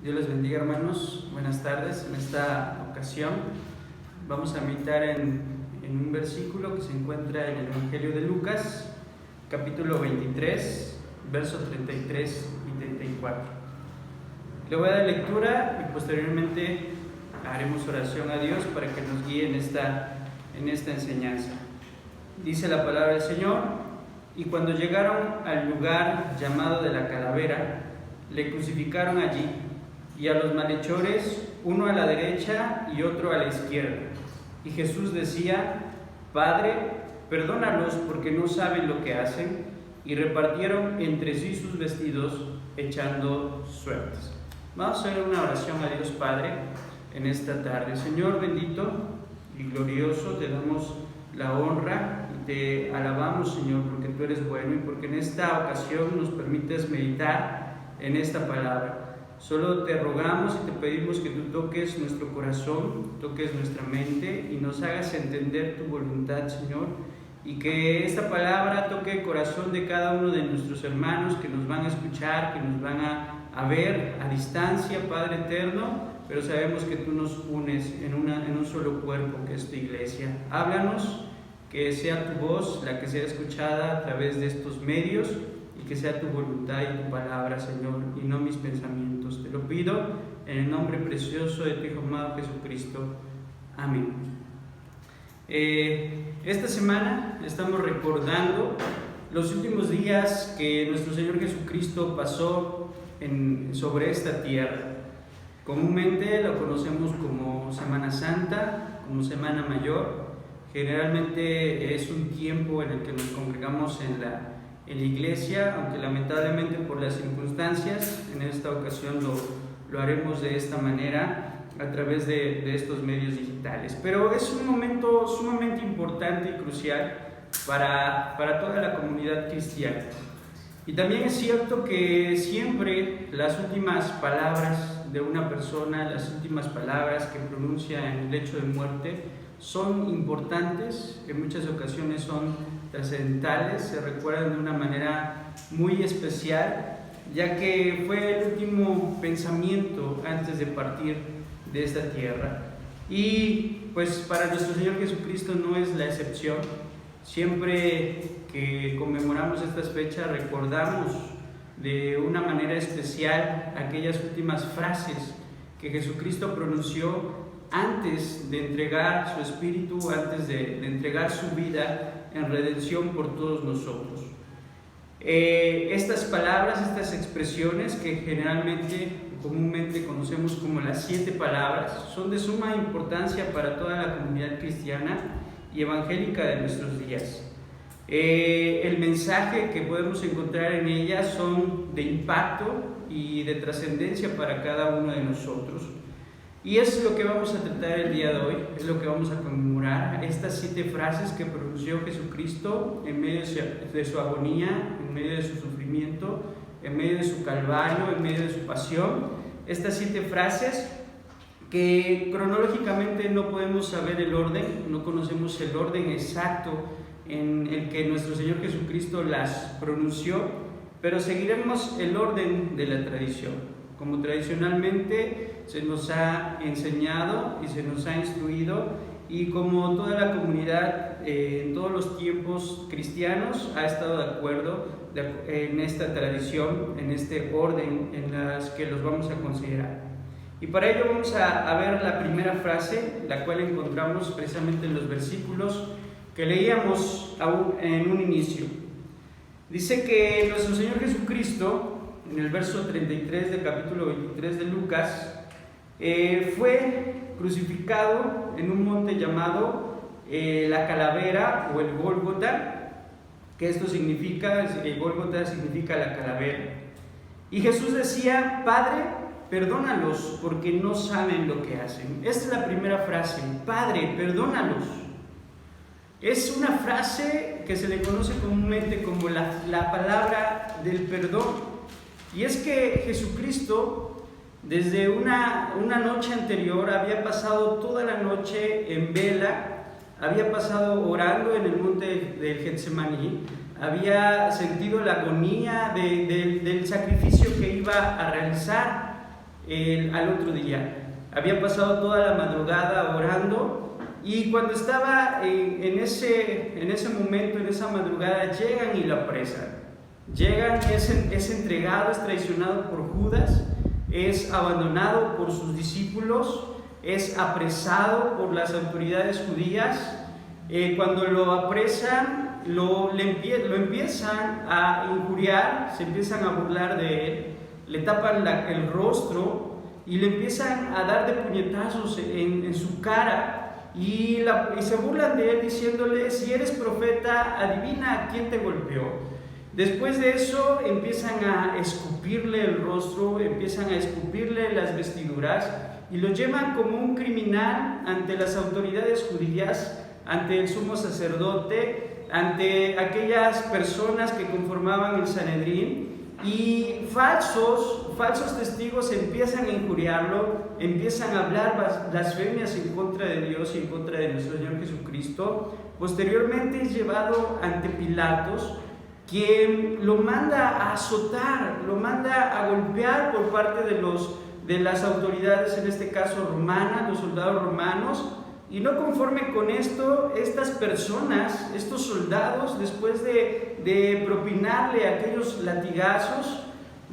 Dios les bendiga, hermanos. Buenas tardes. En esta ocasión vamos a meditar en un versículo que se encuentra en el Evangelio de Lucas, capítulo 23, versos 33 y 34. Le voy a dar lectura y posteriormente haremos oración a Dios para que nos guíe en esta enseñanza. Dice la palabra del Señor: y cuando llegaron al lugar llamado de la Calavera, le crucificaron allí, y a los malhechores, uno a la derecha y otro a la izquierda. Y Jesús decía: Padre, perdónalos porque no saben lo que hacen. Y repartieron entre sí sus vestidos, echando suertes. Vamos a hacer una oración a Dios Padre en esta tarde. Señor bendito y glorioso, te damos la honra y te alabamos, Señor, porque tú eres bueno y porque en esta ocasión nos permites meditar en esta palabra. Solo te rogamos y te pedimos que tú toques nuestro corazón, toques nuestra mente y nos hagas entender tu voluntad, Señor, y que esta palabra toque el corazón de cada uno de nuestros hermanos que nos van a escuchar, que nos van a ver a distancia, Padre eterno, pero sabemos que tú nos unes en un solo cuerpo, que es tu iglesia. Háblanos, que sea tu voz la que sea escuchada a través de estos medios, y que sea tu voluntad y tu palabra, Señor, y no mis pensamientos. Te lo pido en el nombre precioso de tu Hijo amado Jesucristo. Amén. Esta semana estamos recordando los últimos días que nuestro Señor Jesucristo pasó sobre esta tierra. Comúnmente lo conocemos como Semana Santa, como Semana Mayor. Generalmente es un tiempo en el que nos congregamos en la iglesia, aunque lamentablemente por las circunstancias, en esta ocasión lo haremos de esta manera, a través de estos medios digitales. Pero es un momento sumamente importante y crucial para toda la comunidad cristiana. Y también es cierto que siempre las últimas palabras de una persona, las últimas palabras que pronuncia en el lecho de muerte, son importantes, en muchas ocasiones son trascendentales, se recuerdan de una manera muy especial, ya que fue el último pensamiento antes de partir de esta tierra. Y pues para nuestro Señor Jesucristo no es la excepción. Siempre que conmemoramos estas fechas recordamos de una manera especial aquellas últimas frases que Jesucristo pronunció antes de entregar su espíritu, antes de entregar su vida en redención por todos nosotros. Estas palabras, estas expresiones que comúnmente conocemos como las 7 palabras, son de suma importancia para toda la comunidad cristiana y evangélica de nuestros días. El mensaje que podemos encontrar en ellas son de impacto y de trascendencia para cada uno de nosotros. Y es lo que vamos a tratar el día de hoy, es lo que vamos a conmemorar, estas 7 frases que pronunció Jesucristo en medio de su agonía, en medio de su sufrimiento, en medio de su calvario, en medio de su pasión. Estas 7 frases que cronológicamente no podemos saber el orden, no conocemos el orden exacto en el que nuestro Señor Jesucristo las pronunció, pero seguiremos el orden de la tradición. Como tradicionalmente se nos ha enseñado y se nos ha instruido, y como toda la comunidad en todos los tiempos cristianos ha estado de acuerdo en esta tradición, en este orden en las que los vamos a considerar. Y para ello vamos a ver la primera frase, la cual encontramos precisamente en los versículos que leíamos en un inicio. Dice que nuestro Señor Jesucristo, en el verso 33 del capítulo 23 de Lucas, fue crucificado en un monte llamado la Calavera o el Gólgota, que esto significa, el Gólgota significa la calavera. Y Jesús decía: Padre, perdónalos porque no saben lo que hacen. Esta es la primera frase: Padre, perdónalos. Es una frase que se le conoce comúnmente como la palabra del perdón. Y es que Jesucristo, desde una noche anterior, había pasado toda la noche en vela, había pasado orando en el monte del Getsemaní, había sentido la agonía del sacrificio que iba a realizar. al otro día. Había pasado toda la madrugada orando, y cuando estaba en ese momento, en esa madrugada, llegan y lo apresan. Llegan, es entregado, es traicionado por Judas, es abandonado por sus discípulos, es apresado por las autoridades judías. Cuando lo apresan, lo empiezan a injuriar, se empiezan a burlar de él, le tapan el rostro y le empiezan a dar de puñetazos en su cara, y se burlan de él diciéndole: si eres profeta, adivina a quién te golpeó. Después de eso empiezan a escupirle el rostro, empiezan a escupirle las vestiduras, y lo llevan como un criminal ante las autoridades judías, ante el sumo sacerdote, ante aquellas personas que conformaban el Sanedrín, y falsos testigos empiezan a injuriarlo, empiezan a hablar blasfemias en contra de Dios y en contra de nuestro Señor Jesucristo. Posteriormente es llevado ante Pilatos, quien lo manda a azotar, lo manda a golpear por parte de las autoridades, en este caso romanas, los soldados romanos. Y no conforme con esto, estas personas, estos soldados, después de propinarle aquellos latigazos,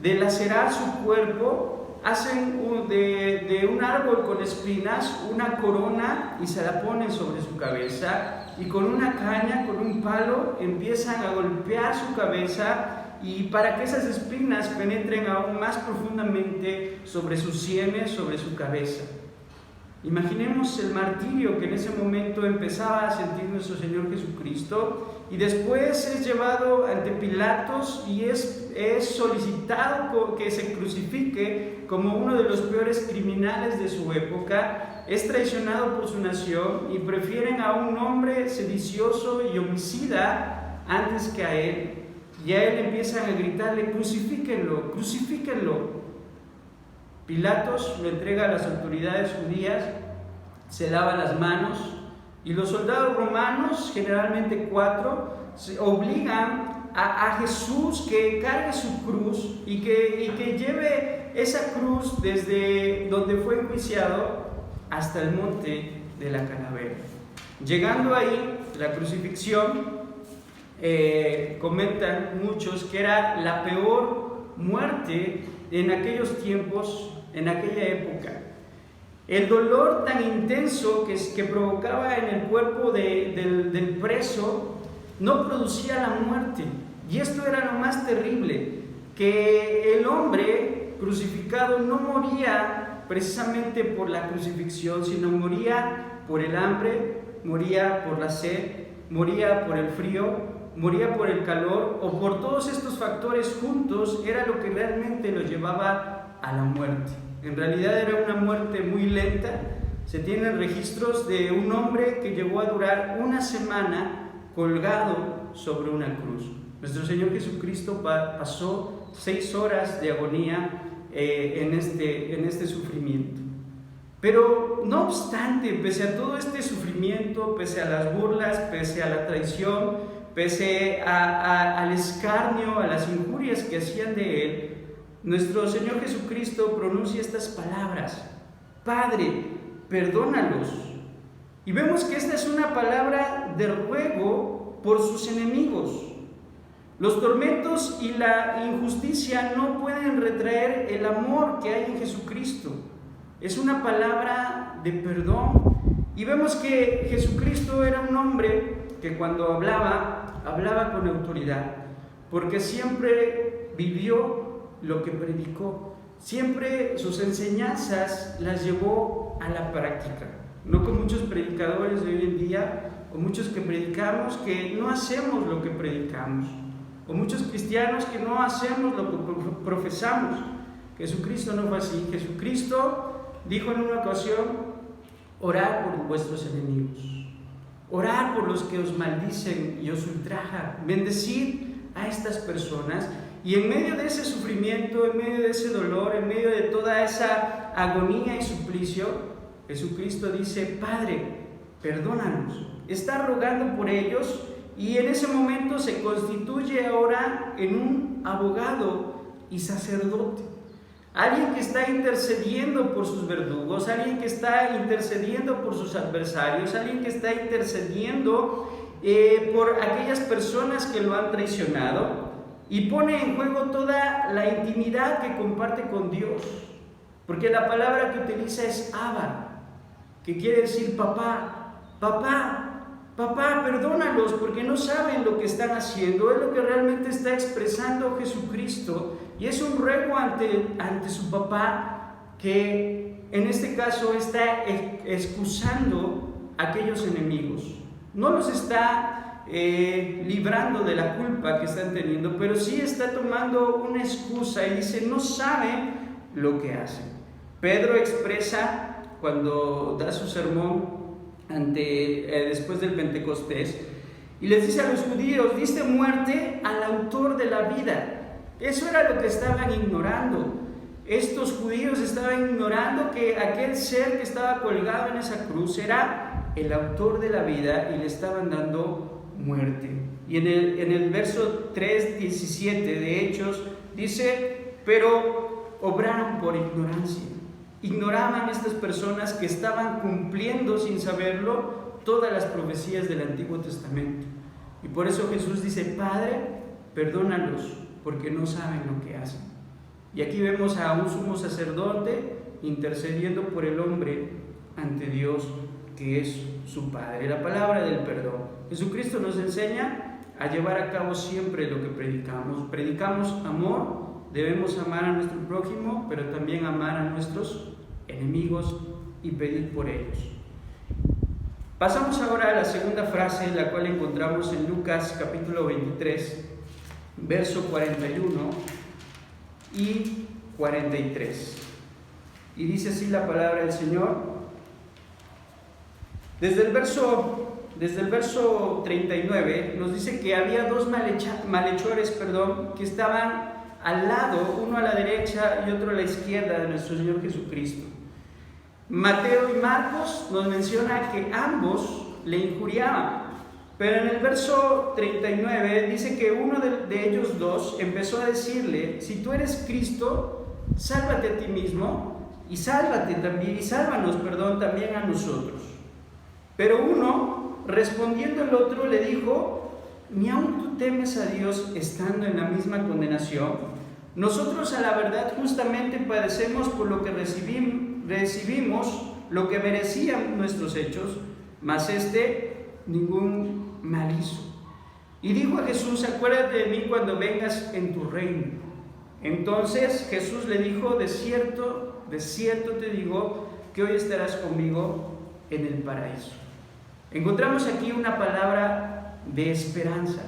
de lacerar su cuerpo, hacen de un árbol con espinas una corona y se la ponen sobre su cabeza, y con una caña, con un palo, empiezan a golpear su cabeza, y para que esas espinas penetren aún más profundamente sobre sus sienes, sobre su cabeza. Imaginemos el martirio que en ese momento empezaba a sentir nuestro Señor Jesucristo, y después es llevado ante Pilatos y es solicitado que se crucifique como uno de los peores criminales de su época. Es traicionado por su nación y prefieren a un hombre sedicioso y homicida antes que a él, y a él empiezan a gritarle: crucifíquenlo, crucifíquenlo. Pilatos lo entrega a las autoridades judías, se lava las manos, y los soldados romanos, generalmente 4, obligan a Jesús que cargue su cruz y que lleve esa cruz desde donde fue enjuiciado hasta el monte de la Calavera. Llegando ahí, la crucifixión, comentan muchos que era la peor muerte en aquellos tiempos, en aquella época. El dolor tan intenso que provocaba en el cuerpo del preso no producía la muerte. Y esto era lo más terrible, que el hombre crucificado no moría precisamente por la crucifixión, sino moría por el hambre, moría por la sed, moría por el frío, moría por el calor, o por todos estos factores juntos. Era lo que realmente lo llevaba a la muerte. En realidad era una muerte muy lenta. Se tienen registros de un hombre que llegó a durar una semana colgado sobre una cruz. Nuestro Señor Jesucristo pasó 6 horas de agonía en este sufrimiento. Pero no obstante, pese a todo este sufrimiento, pese a las burlas, pese a la traición, pese al escarnio, a las injurias que hacían de él, nuestro Señor Jesucristo pronuncia estas palabras: Padre, perdónalos. Y vemos que esta es una palabra de ruego por sus enemigos. Los tormentos y la injusticia no pueden retraer el amor que hay en Jesucristo. Es una palabra de perdón. Y vemos que Jesucristo era un hombre que cuando hablaba con autoridad, porque siempre vivió lo que predicó. Siempre sus enseñanzas las llevó a la práctica. No como muchos predicadores de hoy en día, o muchos que predicamos que no hacemos lo que predicamos, o muchos cristianos que no hacemos lo que profesamos. Jesucristo no fue así. Jesucristo dijo en una ocasión: orad por vuestros enemigos, orad por los que os maldicen y os ultrajan, bendecid a estas personas. Y en medio de ese sufrimiento, en medio de ese dolor, en medio de toda esa agonía y suplicio, Jesucristo dice: Padre, perdónanos. Está rogando por ellos, y en ese momento se constituye ahora en un abogado y sacerdote. alguien que está intercediendo por sus verdugos, alguien que está intercediendo por sus adversarios, alguien que está intercediendo por aquellas personas que lo han traicionado y pone en juego toda la intimidad que comparte con Dios, porque la palabra que utiliza es Abba, que quiere decir papá, papá. Papá, perdónalos porque no saben lo que están haciendo. Es lo que realmente está expresando Jesucristo. Y es un ruego ante su papá, que en este caso está excusando a aquellos enemigos. No los está librando de la culpa que están teniendo, pero sí está tomando una excusa y dice, no saben lo que hacen. Pedro expresa cuando da su sermón después del Pentecostés, y les dice a los judíos, diste muerte al autor de la vida. Eso era lo que estaban ignorando. Estos judíos estaban ignorando que aquel ser que estaba colgado en esa cruz era el autor de la vida y le estaban dando muerte. Y en el verso 3:17 de Hechos dice, pero obraron por ignorancia. Ignoraban estas personas que estaban cumpliendo sin saberlo todas las profecías del Antiguo Testamento. Y por eso Jesús dice, Padre, perdónalos porque no saben lo que hacen. Y aquí vemos a un sumo sacerdote intercediendo por el hombre ante Dios, que es su Padre. La palabra del perdón. Jesucristo nos enseña a llevar a cabo siempre lo que predicamos. Predicamos amor. Debemos amar a nuestro prójimo, pero también amar a nuestros enemigos y pedir por ellos. Pasamos ahora a la segunda frase, la cual encontramos en Lucas capítulo 23, verso 41 y 43. Y dice así la palabra del Señor. Desde el verso 39 nos dice que había dos malhechores, que estaban al lado, uno a la derecha y otro a la izquierda de nuestro Señor Jesucristo. Mateo y Marcos nos menciona que ambos le injuriaban, pero en el verso 39 dice que uno de ellos dos empezó a decirle, si tú eres Cristo, sálvate a ti mismo y sálvanos también a nosotros. Pero uno, respondiendo el otro, le dijo, ¿ni aun tú temes a Dios estando en la misma condenación? Nosotros a la verdad justamente padecemos por lo que recibimos lo que merecían nuestros hechos, mas ningún mal hizo. Y dijo a Jesús, acuérdate de mí cuando vengas en tu reino. Entonces Jesús le dijo, de cierto te digo, que hoy estarás conmigo en el paraíso. Encontramos aquí una palabra de esperanza.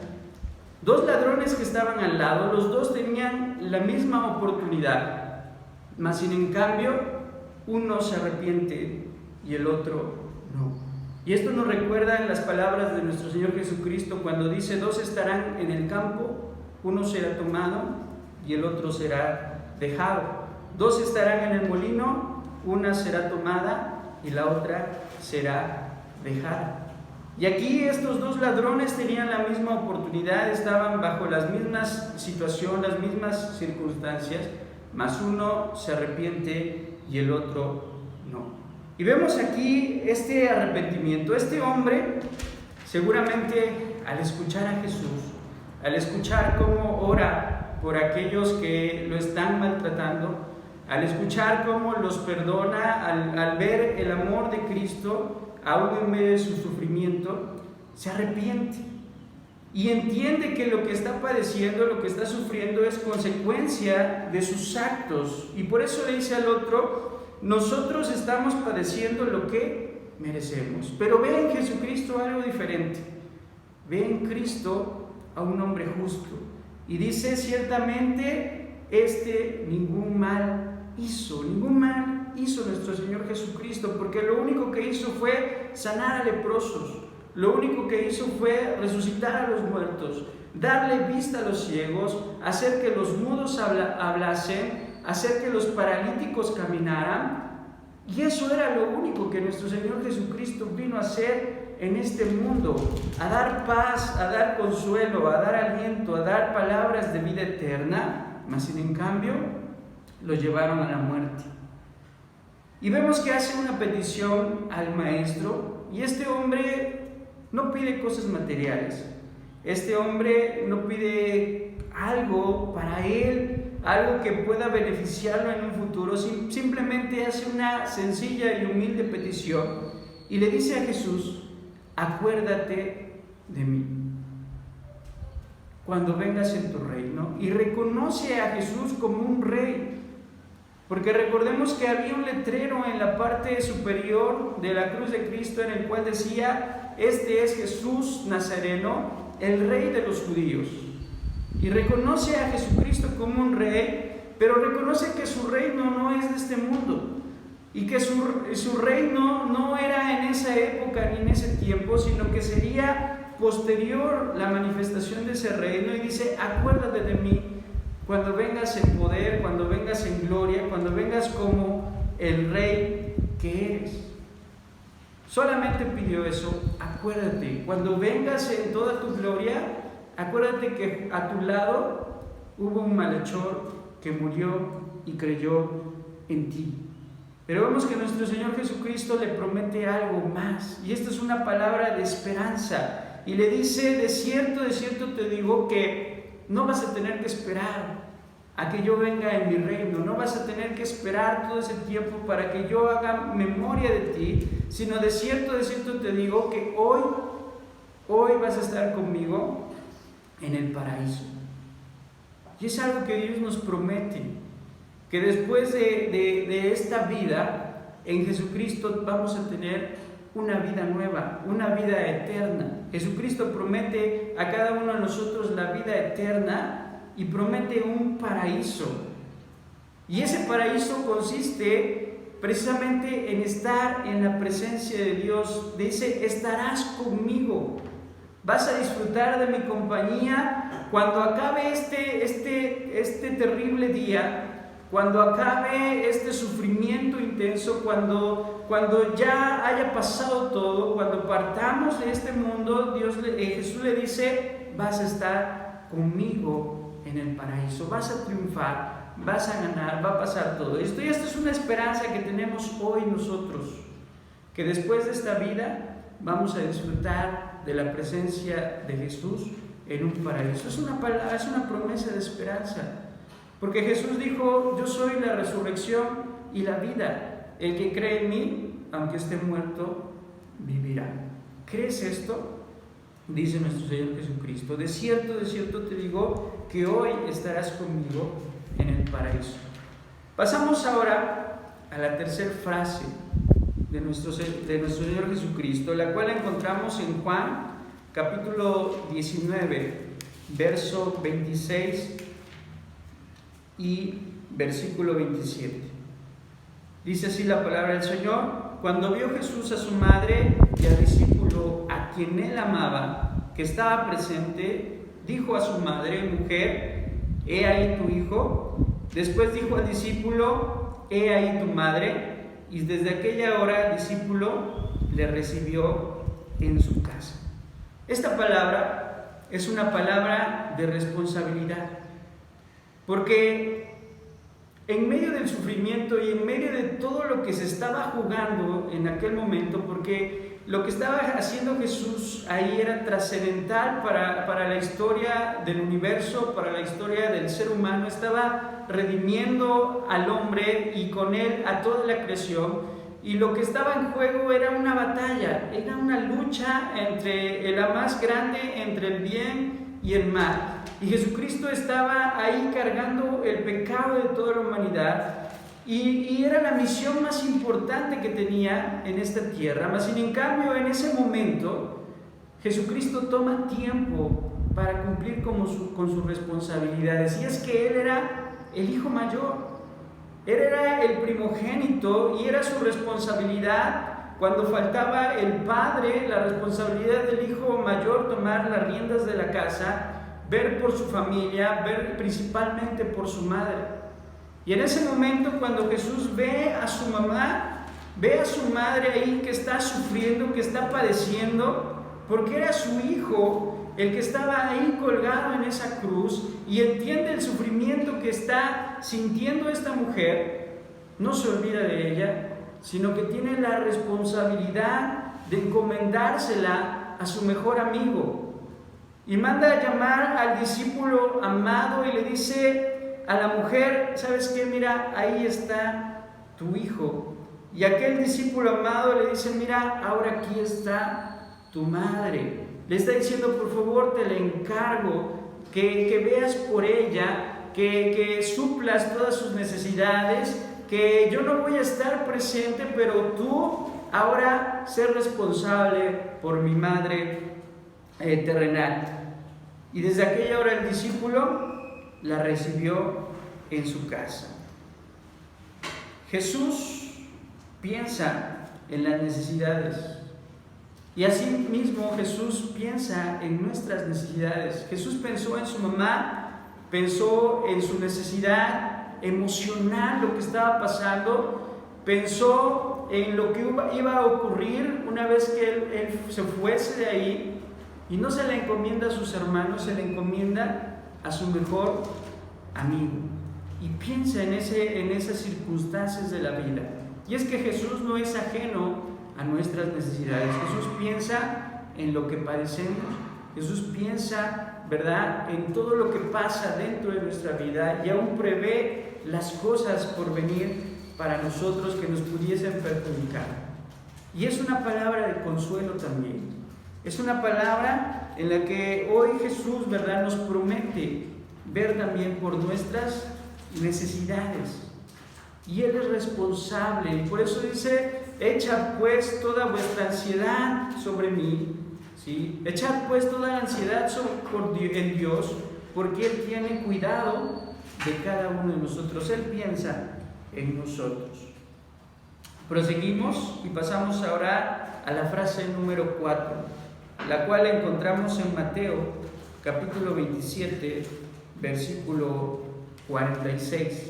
Dos ladrones que estaban al lado, los dos tenían la misma oportunidad, mas sin en cambio, uno se arrepiente y el otro no. Y esto nos recuerda en las palabras de nuestro Señor Jesucristo cuando dice, dos estarán en el campo, uno será tomado y el otro será dejado. Dos estarán en el molino, una será tomada y la otra será dejada. Y aquí estos dos ladrones tenían la misma oportunidad, estaban bajo las mismas situaciones, las mismas circunstancias, mas uno se arrepiente y el otro no. Y vemos aquí este arrepentimiento. Este hombre, seguramente al escuchar a Jesús, al escuchar cómo ora por aquellos que lo están maltratando, al escuchar cómo los perdona, al ver el amor de Cristo, aún en medio de su sufrimiento, se arrepiente y entiende que lo que está padeciendo, lo que está sufriendo es consecuencia de sus actos, y por eso le dice al otro, nosotros estamos padeciendo lo que merecemos, pero ve en Jesucristo algo diferente, ve en Cristo a un hombre justo, y dice, ciertamente ningún mal hizo nuestro Señor Jesucristo, porque lo único que hizo fue sanar a leprosos, lo único que hizo fue resucitar a los muertos, darle vista a los ciegos, hacer que los mudos hablasen, hacer que los paralíticos caminaran, y eso era lo único que nuestro Señor Jesucristo vino a hacer en este mundo, a dar paz, a dar consuelo, a dar aliento, a dar palabras de vida eterna, mas sin en cambio lo llevaron a la muerte. Y vemos que hace una petición al maestro, y este hombre no pide cosas materiales. Este hombre no pide algo para él, algo que pueda beneficiarlo en un futuro. Simplemente hace una sencilla y humilde petición y le dice a Jesús: acuérdate de mí cuando vengas en tu reino. Y reconoce a Jesús como un rey, porque recordemos que había un letrero en la parte superior de la cruz de Cristo en el cual decía: este es Jesús Nazareno, el rey de los judíos. Y reconoce a Jesucristo como un rey, pero reconoce que su reino no es de este mundo, y que su reino no era en esa época ni en ese tiempo, sino que sería posterior la manifestación de ese reino. Y dice: acuérdate de mí cuando vengas en poder, cuando vengas en gloria, cuando vengas como el rey que eres. Solamente pidió eso: acuérdate, cuando vengas en toda tu gloria, acuérdate que a tu lado hubo un malhechor que murió y creyó en ti. Pero vemos que nuestro Señor Jesucristo le promete algo más, y esta es una palabra de esperanza, y le dice: de cierto te digo que no vas a tener que esperar a que yo venga en mi reino, no vas a tener que esperar todo ese tiempo para que yo haga memoria de ti, sino de cierto te digo que hoy vas a estar conmigo en el paraíso. Y es algo que Dios nos promete, que después de esta vida en Jesucristo vamos a tener una vida nueva, una vida eterna. Jesucristo promete a cada uno de nosotros la vida eterna y promete un paraíso. Y ese paraíso consiste precisamente en estar en la presencia de Dios. Dice: estarás conmigo, vas a disfrutar de mi compañía cuando acabe este terrible día, cuando acabe este sufrimiento intenso, cuando ya haya pasado todo, cuando partamos de este mundo. Jesús le dice: vas a estar conmigo en el paraíso, vas a triunfar, vas a ganar, va a pasar todo esto. Y esta es una esperanza que tenemos hoy nosotros, que después de esta vida vamos a disfrutar de la presencia de Jesús en un paraíso. Es una promesa de esperanza, porque Jesús dijo: yo soy la resurrección y la vida, el que cree en mí, aunque esté muerto, vivirá. ¿Crees esto? Dice nuestro Señor Jesucristo: de cierto te digo que hoy estarás conmigo en el paraíso. Pasamos ahora a la tercera frase de nuestro Señor Jesucristo, la cual encontramos en Juan capítulo 19, verso 26 y versículo 27. Dice así la palabra del Señor: cuando vio Jesús a su madre y al discípulo a quien él amaba, que estaba presente, dijo a su madre: mujer, he ahí tu hijo. Después dijo al discípulo: he ahí tu madre. Y desde aquella hora el discípulo le recibió en su casa. Esta palabra es una palabra de responsabilidad, porque en medio del sufrimiento y en medio de todo lo que se estaba jugando en aquel momento, porque lo que estaba haciendo Jesús ahí era trascendental para la historia del universo, para la historia del ser humano. Estaba redimiendo al hombre y con él a toda la creación, y lo que estaba en juego era una batalla, era una lucha entre la más grande, entre el bien y el mal. Y Jesucristo estaba ahí cargando el pecado de toda la humanidad, y era la misión más importante que tenía en esta tierra. Mas sin en cambio, en ese momento Jesucristo toma tiempo para cumplir con sus responsabilidades, y es que Él era el hijo mayor, Él era el primogénito, y era su responsabilidad, cuando faltaba el padre, la responsabilidad del hijo mayor tomar las riendas de la casa, ver por su familia, ver principalmente por su madre. Y en ese momento, cuando Jesús ve a su mamá, ve a su madre ahí que está sufriendo, que está padeciendo, porque era su hijo, el que estaba ahí colgado en esa cruz y entiende el sufrimiento que está sintiendo esta mujer, no se olvida de ella, sino que tiene la responsabilidad de encomendársela a su mejor amigo. Y manda a llamar al discípulo amado y le dice a la mujer: ¿sabes qué? Mira, ahí está tu hijo. Y aquel discípulo amado le dice: mira, ahora aquí está tu madre. Le está diciendo: por favor, te le encargo que veas por ella, que suplas todas sus necesidades, que yo no voy a estar presente, pero tú ahora sé responsable por mi madre terrenal. Y desde aquella hora el discípulo la recibió en su casa. Jesús piensa en las necesidades, y así mismo Jesús piensa en nuestras necesidades. Jesús pensó en su mamá, pensó en su necesidad emocional, lo que estaba pasando, pensó en lo que iba a ocurrir una vez que él se fuese de ahí, y no se le encomienda a sus hermanos, se le encomienda a su mejor amigo, y piensa en esas circunstancias de la vida. Y es que Jesús no es ajeno a nuestras necesidades. Jesús piensa en lo que padecemos. Jesús piensa, ¿verdad?, en todo lo que pasa dentro de nuestra vida, y aún prevé las cosas por venir para nosotros que nos pudiesen perjudicar. Y es una palabra de consuelo también. Es una palabra en la que hoy Jesús, ¿verdad?, nos promete ver también por nuestras necesidades. Y Él es responsable, y por eso dice: echa pues toda vuestra ansiedad sobre mí, ¿sí? Echad pues toda la ansiedad en Dios, porque Él tiene cuidado de cada uno de nosotros. Él piensa en nosotros. Proseguimos y pasamos ahora a la frase número 4, la cual encontramos en Mateo capítulo 27, versículo 46.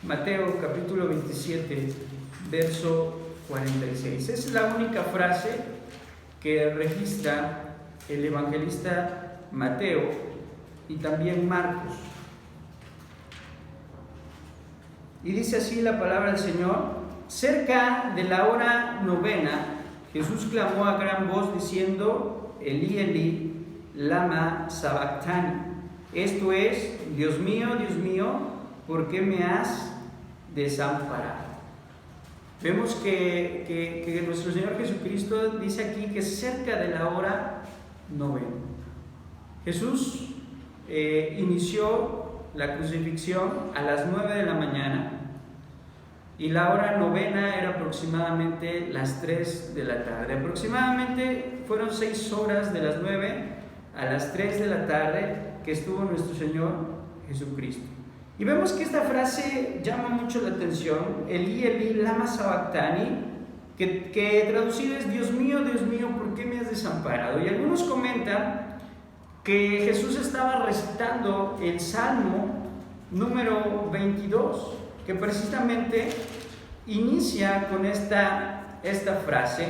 Mateo capítulo 27, verso 46. Es la única frase que registra el evangelista Mateo y también Marcos. Y dice así la palabra del Señor: cerca de la hora novena, Jesús clamó a gran voz diciendo: Elí, Elí, lama sabactani. Esto es: Dios mío, ¿por qué me has desamparado? Vemos que nuestro Señor Jesucristo dice aquí que cerca de la hora novena. Jesús inició la crucifixión a las 9 de la mañana, y la hora novena era aproximadamente las 3 de la tarde. Aproximadamente fueron 6 horas, de las 9 a las 3 de la tarde, que estuvo nuestro Señor Jesucristo. Y vemos que esta frase llama mucho la atención: Elí, Elí, lama sabactani, que traducido es: Dios mío, ¿por qué me has desamparado? Y algunos comentan que Jesús estaba recitando el Salmo número 22, que precisamente inicia con esta frase,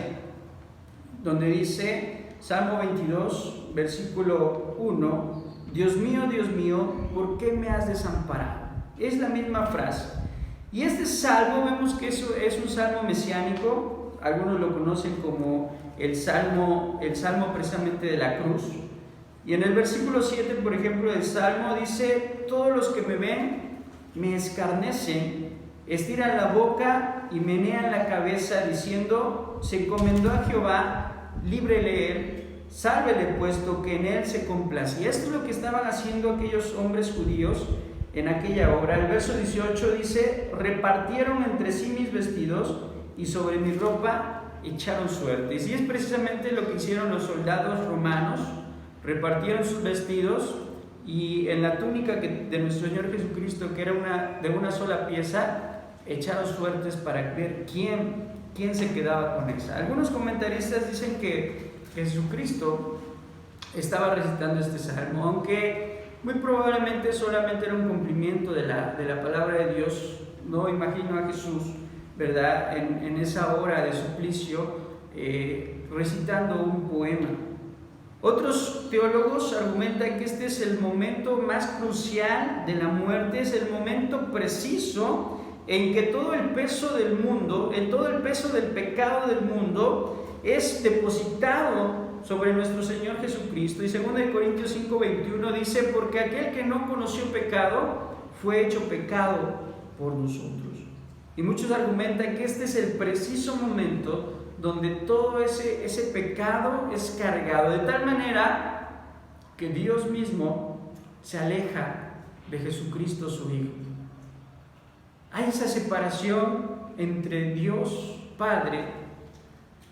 donde dice, Salmo 22, versículo 1, Dios mío, ¿por qué me has desamparado? Es la misma frase. Y este salmo, vemos que eso es un salmo mesiánico. Algunos lo conocen como el salmo precisamente de la cruz. Y en el versículo 7, por ejemplo, del salmo dice: todos los que me ven me escarnecen, estiran la boca y menean la cabeza, diciendo: se encomendó a Jehová, líbrele él, sálvele, puesto que en él se complace. Y esto es lo que estaban haciendo aquellos hombres judíos en aquella hora. El verso 18 dice: repartieron entre sí mis vestidos, y sobre mi ropa echaron suertes. Y es precisamente lo que hicieron los soldados romanos. Repartieron sus vestidos, y en la túnica de nuestro Señor Jesucristo, que era de una sola pieza, echaron suertes para ver quién se quedaba con esa. Algunos comentaristas dicen que Jesucristo estaba recitando este salmo, aunque muy probablemente solamente era un cumplimiento de la palabra de Dios. No imagino a Jesús, ¿verdad?, en esa hora de suplicio recitando un poema. Otros teólogos argumentan que este es el momento más crucial de la muerte, es el momento preciso en que todo el peso del mundo, todo el peso del pecado del mundo es depositado sobre nuestro Señor Jesucristo. Y 2 Corintios 5:21 dice: porque aquel que no conoció pecado fue hecho pecado por nosotros. Y muchos argumentan que este es el preciso momento donde todo ese pecado es cargado, de tal manera que Dios mismo se aleja de Jesucristo su Hijo. Hay esa separación entre Dios Padre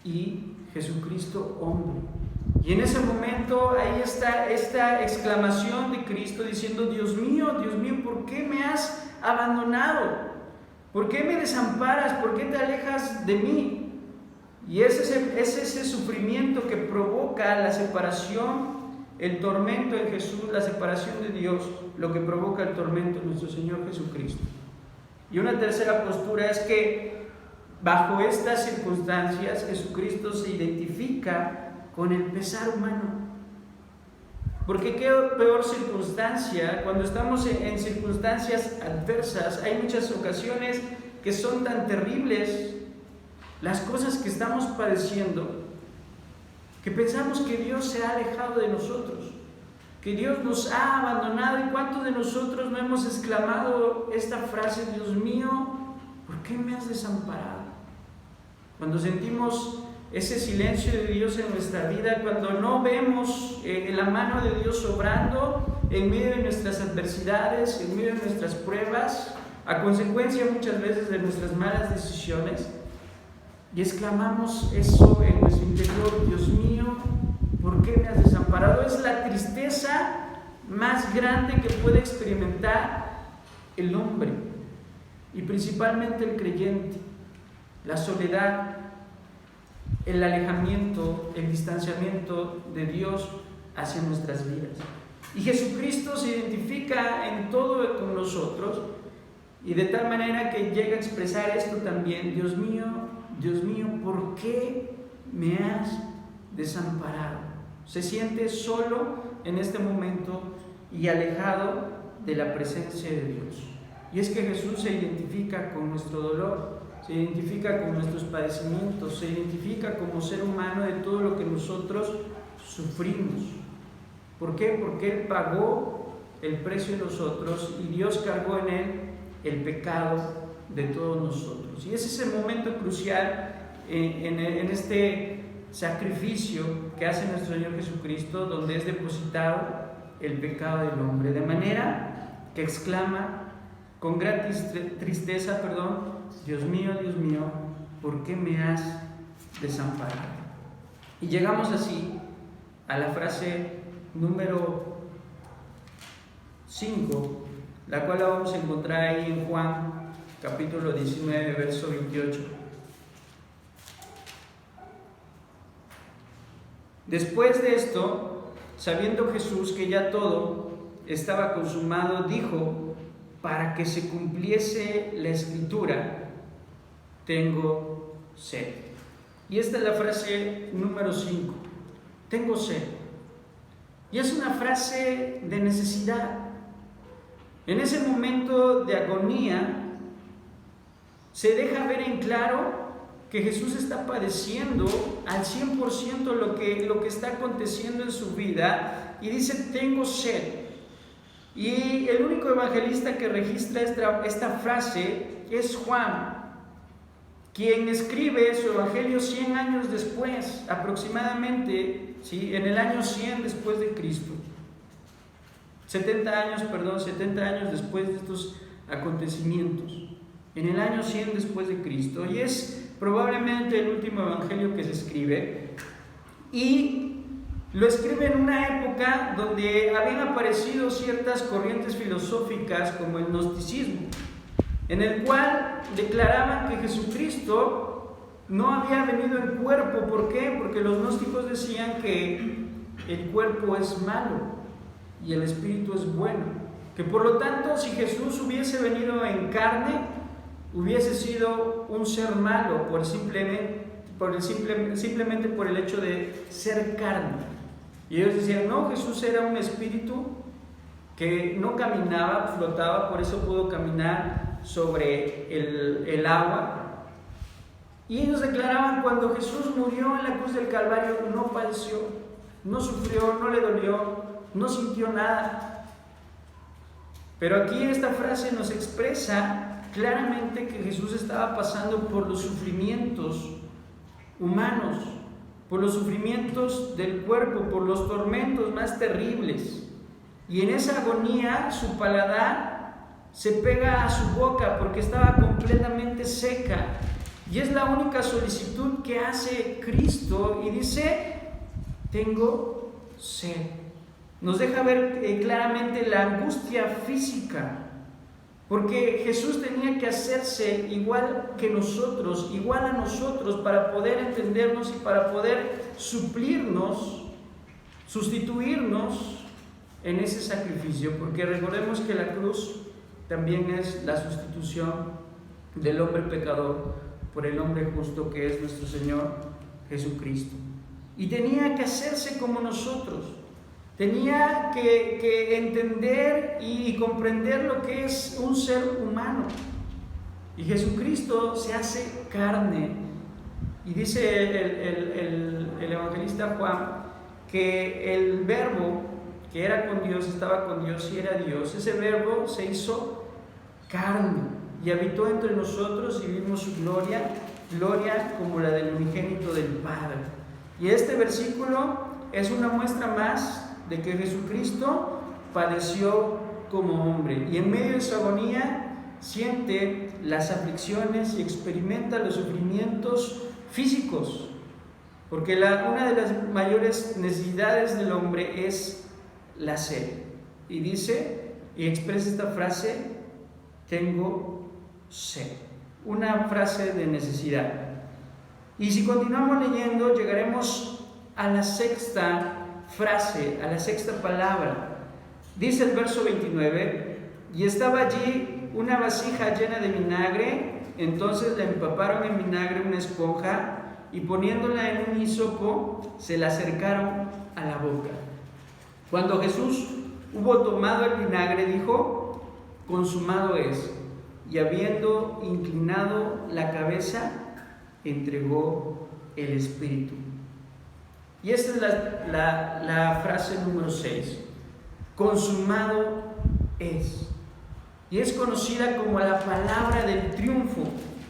y Jesucristo hombre. Y en ese momento ahí está esta exclamación de Cristo diciendo: Dios mío, ¿por qué me has abandonado? ¿Por qué me desamparas? ¿Por qué te alejas de mí? Y es ese sufrimiento que provoca la separación, el tormento en Jesús, la separación de Dios, lo que provoca el tormento en nuestro Señor Jesucristo. Y una tercera postura es que bajo estas circunstancias Jesucristo se identifica con el pesar humano. Porque qué peor circunstancia, cuando estamos en circunstancias adversas, hay muchas ocasiones que son tan terribles las cosas que estamos padeciendo, que pensamos que Dios se ha alejado de nosotros, que Dios nos ha abandonado. ¿Y cuántos de nosotros no hemos exclamado esta frase: Dios mío, ¿por qué me has desamparado? Cuando sentimos ese silencio de Dios en nuestra vida, cuando no vemos la mano de Dios obrando en medio de nuestras adversidades, en medio de nuestras pruebas, a consecuencia muchas veces de nuestras malas decisiones, y exclamamos eso en nuestro interior: Dios mío, ¿por qué me has desamparado? Es la tristeza más grande que puede experimentar el hombre, y principalmente el creyente. La soledad, el alejamiento, el distanciamiento de Dios hacia nuestras vidas. Y Jesucristo se identifica en todo con nosotros, y de tal manera que llega a expresar esto también: Dios mío, ¿por qué me has desamparado? Se siente solo en este momento y alejado de la presencia de Dios. Y es que Jesús se identifica con nuestro dolor, se identifica con nuestros padecimientos, se identifica como ser humano de todo lo que nosotros sufrimos. ¿Por qué? Porque Él pagó el precio de nosotros y Dios cargó en Él el pecado de todos nosotros. Y ese es el momento crucial en este sacrificio que hace nuestro Señor Jesucristo, donde es depositado el pecado del hombre, de manera que exclama con gran tristeza: Dios mío, ¿por qué me has desamparado? Y llegamos así a la frase número 5, la cual la vamos a encontrar ahí en Juan capítulo 19, verso 28. Después de esto, sabiendo Jesús que ya todo estaba consumado, dijo, para que se cumpliese la escritura: tengo sed. Y esta es la frase número 5, tengo sed. Y es una frase de necesidad. En ese momento de agonía se deja ver en claro que Jesús está padeciendo al 100% lo que está aconteciendo en su vida, y dice: tengo sed. Y el único evangelista que registra esta frase es Juan, quien escribe su evangelio 100 años después, aproximadamente, ¿sí? En el año 100 después de Cristo. 70 años después de estos acontecimientos, en el año 100 después de Cristo, y es probablemente el último evangelio que se escribe, y lo escribe en una época donde habían aparecido ciertas corrientes filosóficas como el gnosticismo, en el cual declaraban que Jesucristo no había venido en cuerpo. ¿Por qué? Porque los gnósticos decían que el cuerpo es malo y el espíritu es bueno, que por lo tanto, si Jesús hubiese venido en carne, hubiese sido un ser malo simplemente por el hecho de ser carne. Y ellos decían, no, Jesús era un espíritu que no caminaba, flotaba, por eso pudo caminar sobre el agua. Y ellos declaraban, cuando Jesús murió en la cruz del Calvario, no padeció, no sufrió, no le dolió, no sintió nada. Pero aquí esta frase nos expresa claramente que Jesús estaba pasando por los sufrimientos humanos, por los sufrimientos del cuerpo, por los tormentos más terribles. Y en esa agonía su paladar se pega a su boca porque estaba completamente seca. Y es la única solicitud que hace Cristo y dice, tengo sed. Nos deja ver claramente la angustia física, porque Jesús tenía que hacerse igual que nosotros, igual a nosotros, para poder entendernos y para poder suplirnos, sustituirnos en ese sacrificio, porque recordemos que la cruz también es la sustitución del hombre pecador por el hombre justo que es nuestro Señor Jesucristo. Y tenía que hacerse como nosotros, tenía que entender y comprender lo que es un ser humano. Y Jesucristo se hace carne. Y dice el evangelista Juan que el verbo que era con Dios, estaba con Dios y era Dios. Ese verbo se hizo carne y habitó entre nosotros y vimos su gloria, gloria como la del unigénito del Padre. Y este versículo es una muestra más de que Jesucristo padeció como hombre y en medio de su agonía siente las aflicciones y experimenta los sufrimientos físicos, porque una de las mayores necesidades del hombre es la sed. Y dice y expresa esta frase, tengo sed, una frase de necesidad. Y si continuamos leyendo, llegaremos a la sexta frase, a la sexta palabra. Dice el verso 29, y estaba allí una vasija llena de vinagre, entonces la empaparon en vinagre una esponja y poniéndola en un hisopo se la acercaron a la boca. Cuando Jesús hubo tomado el vinagre, dijo, consumado es, y habiendo inclinado la cabeza, entregó el espíritu. Y esta es la frase número 6, consumado es. Y es conocida como la palabra del triunfo,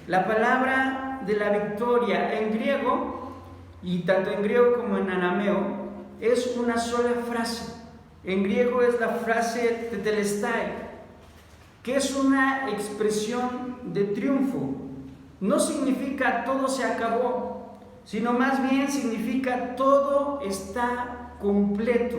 la palabra de la victoria. En griego, y tanto en griego como en arameo, es una sola frase. En griego es la frase tetelestai, que es una expresión de triunfo. No significa todo se acabó, sino más bien significa todo está completo.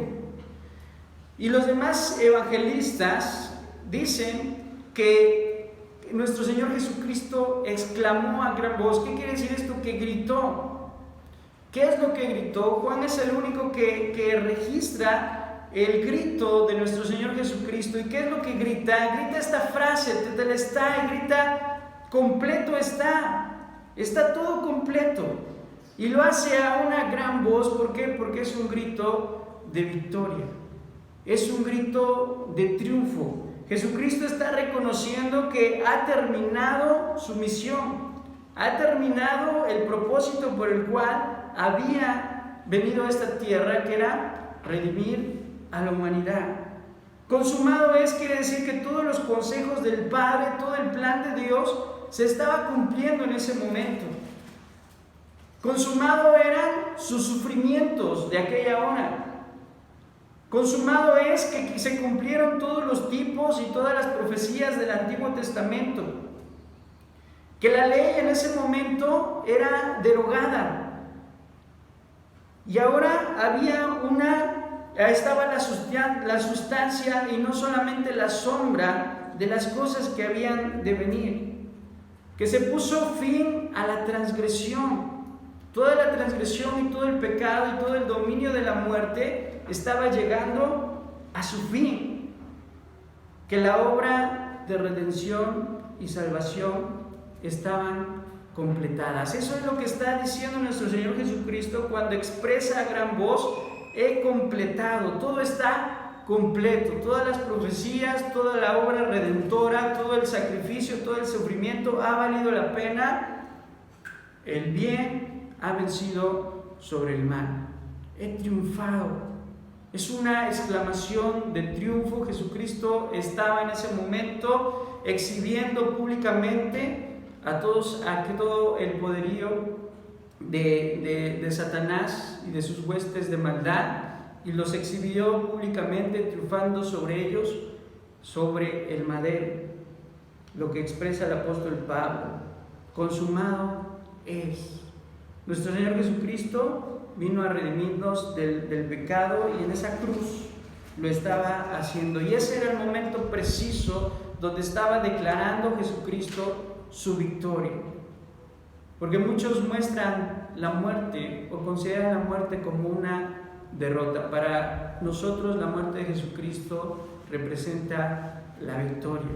Y los demás evangelistas dicen que nuestro Señor Jesucristo exclamó a gran voz. ¿Qué quiere decir esto? Que gritó. ¿Qué es lo que gritó? Juan es el único que registra el grito de nuestro Señor Jesucristo. ¿Y qué es lo que grita? Grita esta frase, tetelestai, grita, completo está todo completo. Y lo hace a una gran voz. ¿Por qué? Porque es un grito de victoria, es un grito de triunfo. Jesucristo está reconociendo que ha terminado su misión, ha terminado el propósito por el cual había venido a esta tierra, que era redimir a la humanidad. Consumado es, quiere decir que todos los consejos del Padre, todo el plan de Dios se estaba cumpliendo en ese momento. Consumado eran sus sufrimientos de aquella hora. Consumado es que se cumplieron todos los tipos y todas las profecías del Antiguo Testamento, que la ley en ese momento era derogada y ahora estaba la sustancia y no solamente la sombra de las cosas que habían de venir, que se puso fin a la transgresión. Toda la transgresión y todo el pecado y todo el dominio de la muerte estaba llegando a su fin, que la obra de redención y salvación estaban completadas. Eso es lo que está diciendo nuestro Señor Jesucristo cuando expresa a gran voz, he completado. Todo está completo, todas las profecías, toda la obra redentora, todo el sacrificio, todo el sufrimiento ha valido la pena. El bien ha vencido sobre el mal. He triunfado. Es una exclamación de triunfo. Jesucristo estaba en ese momento exhibiendo públicamente a todo el poderío de Satanás y de sus huestes de maldad, y los exhibió públicamente, triunfando sobre ellos, sobre el madero. Lo que expresa el apóstol Pablo: consumado es. Nuestro Señor Jesucristo vino a redimirnos del pecado, y en esa cruz lo estaba haciendo. Y ese era el momento preciso donde estaba declarando Jesucristo su victoria. Porque muchos muestran la muerte o consideran la muerte como una derrota. Para nosotros la muerte de Jesucristo representa la victoria,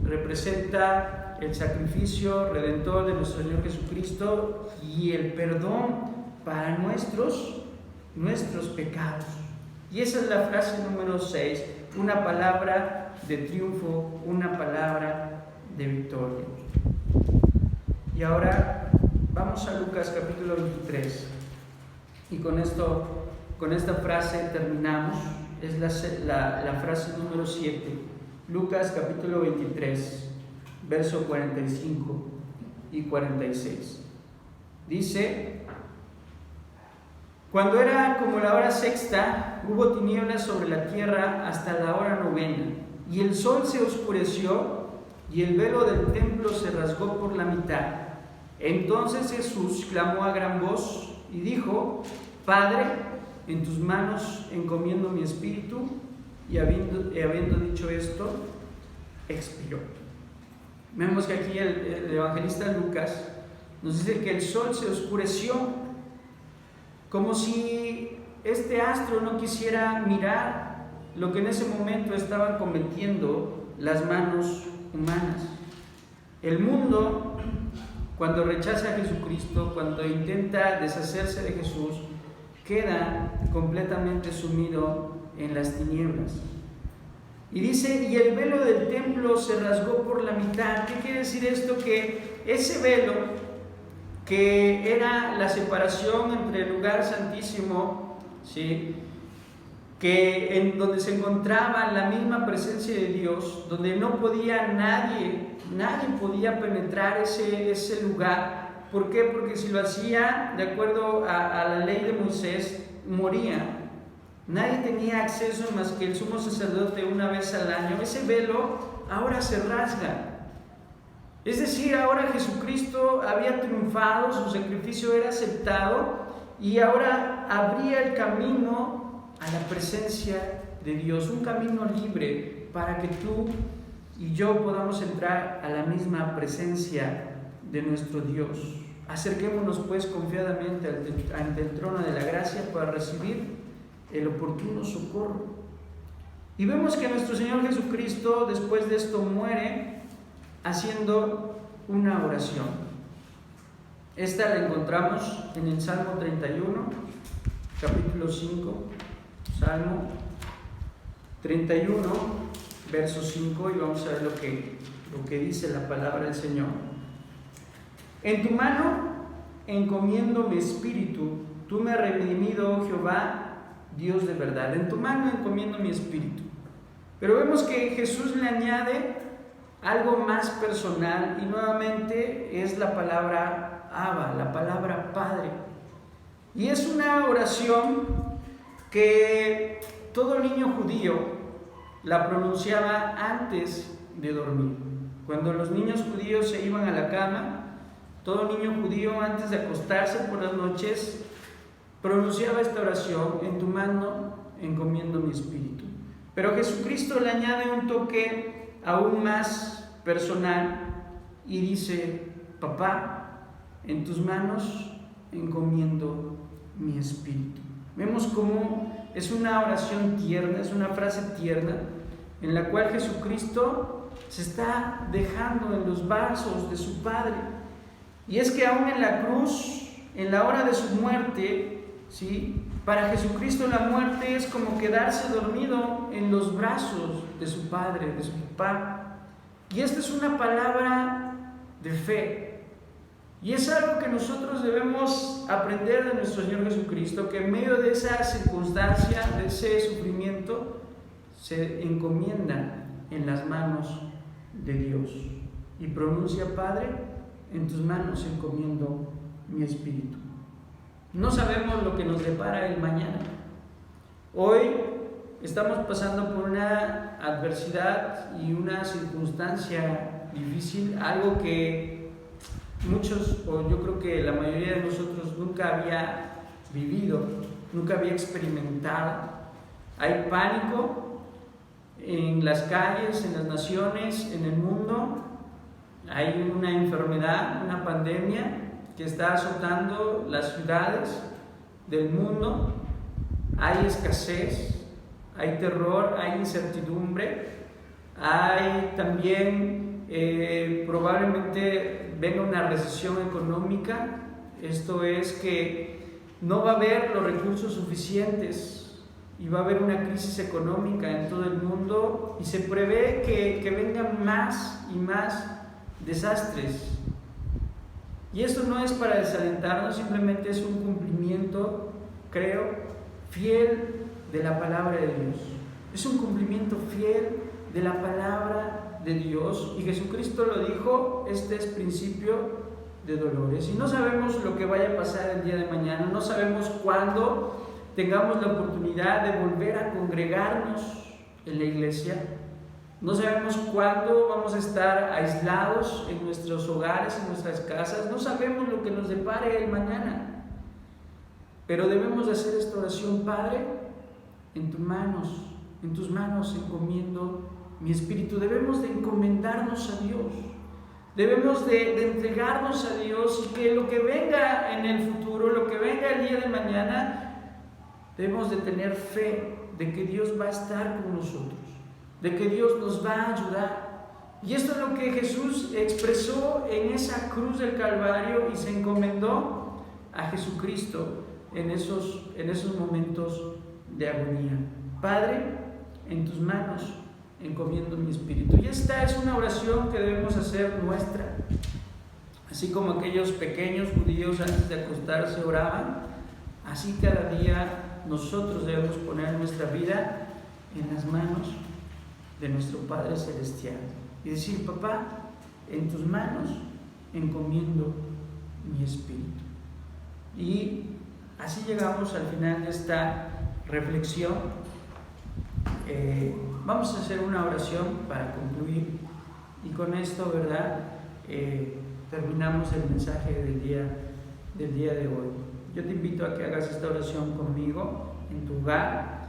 representa el sacrificio redentor de nuestro Señor Jesucristo y el perdón para nuestros pecados. Y esa es la frase número 6, una palabra de triunfo, una palabra de victoria. Y ahora vamos a Lucas capítulo 23, y con esta frase terminamos. Es la frase número 7, Lucas capítulo 23, verso 45 y 46. Dice: cuando era como la hora sexta, hubo tinieblas sobre la tierra hasta la hora novena, y el sol se oscureció, y el velo del templo se rasgó por la mitad. Entonces Jesús clamó a gran voz y dijo: Padre, en tus manos encomiendo mi espíritu. Y habiendo dicho esto, expiró. Vemos que aquí el evangelista Lucas nos dice que el sol se oscureció, como si este astro no quisiera mirar lo que en ese momento estaban cometiendo las manos humanas. El mundo, cuando rechaza a Jesucristo, cuando intenta deshacerse de Jesús, queda completamente sumido en las tinieblas. Y dice: y el velo del templo se rasgó por la mitad. ¿Qué quiere decir esto? Que ese velo, que era la separación entre el lugar santísimo, ¿sí?, que en donde se encontraba la misma presencia de Dios, donde no podía nadie podía penetrar ese lugar. ¿Por qué? Porque si lo hacía de acuerdo a la ley de Moisés, moría. Nadie tenía acceso más que el sumo sacerdote una vez al año. Ese velo ahora se rasga. Es decir, ahora Jesucristo había triunfado, su sacrificio era aceptado, y ahora abría el camino a la presencia de Dios, un camino libre para que tú y yo podamos entrar a la misma presencia de nuestro Dios. Acerquémonos pues confiadamente ante el trono de la gracia para recibir el oportuno socorro. Y vemos que nuestro Señor Jesucristo después de esto muere haciendo una oración. Esta la encontramos en el Salmo 31, capítulo 5, Salmo 31, verso 5, y vamos a ver lo que dice la palabra del Señor. En tu mano encomiendo mi espíritu, tú me has redimido, oh Jehová, Dios de verdad. En tu mano encomiendo mi espíritu. Pero vemos que Jesús le añade algo más personal, y nuevamente es la palabra Abba, la palabra Padre. Y es una oración que todo niño judío la pronunciaba antes de dormir. Cuando los niños judíos se iban a la cama, todo niño judío antes de acostarse por las noches pronunciaba esta oración: en tu mano encomiendo mi espíritu. Pero Jesucristo le añade un toque aún más personal y dice: papá, en tus manos encomiendo mi espíritu. Vemos cómo es una oración tierna, es una frase tierna en la cual Jesucristo se está dejando en los brazos de su Padre. Y es que aún en la cruz, en la hora de su muerte, ¿sí?, Para Jesucristo la muerte es como quedarse dormido en los brazos de su Padre, de su Papá. Y esta es una palabra de fe. Y es algo que nosotros debemos aprender de nuestro Señor Jesucristo, que en medio de esa circunstancia, de ese sufrimiento, se encomienda en las manos de Dios. Y pronuncia: Padre, en tus manos encomiendo mi espíritu. No sabemos lo que nos depara el mañana. Hoy estamos pasando por una adversidad y una circunstancia difícil, algo que muchos, o yo creo que la mayoría de nosotros, nunca había vivido, nunca había experimentado. Hay pánico en las calles, en las naciones, en el mundo. Hay una enfermedad, una pandemia que está azotando las ciudades del mundo. Hay escasez, hay terror, hay incertidumbre, hay también probablemente venga una recesión económica. Esto es que no va a haber los recursos suficientes y va a haber una crisis económica en todo el mundo, y se prevé que vengan más y más desastres. Y esto no es para desalentarnos, simplemente es un cumplimiento, creo, fiel de la palabra de Dios. Es un cumplimiento fiel de la palabra de Dios, y Jesucristo lo dijo: este es principio de dolores. Y no sabemos lo que vaya a pasar el día de mañana, no sabemos cuándo tengamos la oportunidad de volver a congregarnos en la iglesia. No sabemos cuándo vamos a estar aislados en nuestros hogares, en nuestras casas. No sabemos lo que nos depare el mañana. Pero debemos de hacer esta oración: Padre, en tus manos encomiendo mi espíritu. Debemos de encomendarnos a Dios. Debemos de entregarnos a Dios, y que lo que venga en el futuro, lo que venga el día de mañana, debemos de tener fe de que Dios va a estar con nosotros, de que Dios nos va a ayudar. Y esto es lo que Jesús expresó en esa cruz del Calvario, y se encomendó a Jesucristo en esos momentos de agonía. Padre, en tus manos encomiendo mi espíritu. Y esta es una oración que debemos hacer nuestra. Así como aquellos pequeños judíos antes de acostarse oraban, así cada día nosotros debemos poner nuestra vida en las manos de nuestro Padre Celestial y decir: Papá, en tus manos encomiendo mi espíritu. Y así llegamos al final de esta reflexión. Vamos a hacer una oración para concluir, y con esto, ¿verdad?, terminamos el mensaje del día de hoy. Yo te invito a que hagas esta oración conmigo en tu hogar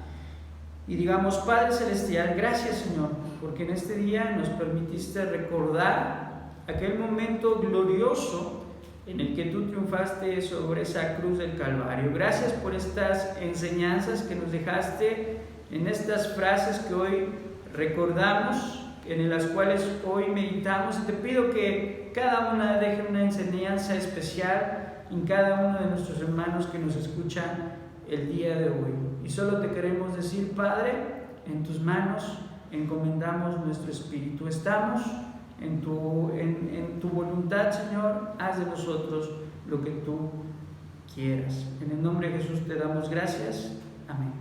y digamos: Padre Celestial, gracias, Señor, porque en este día nos permitiste recordar aquel momento glorioso en el que tú triunfaste sobre esa cruz del Calvario. Gracias por estas enseñanzas que nos dejaste en estas frases que hoy recordamos, en las cuales hoy meditamos. Y te pido que cada una deje una enseñanza especial en cada uno de nuestros hermanos que nos escuchan el día de hoy. Y solo te queremos decir: Padre, en tus manos encomendamos nuestro espíritu. Estamos en tu voluntad, Señor. Haz de nosotros lo que tú quieras. En el nombre de Jesús te damos gracias. Amén.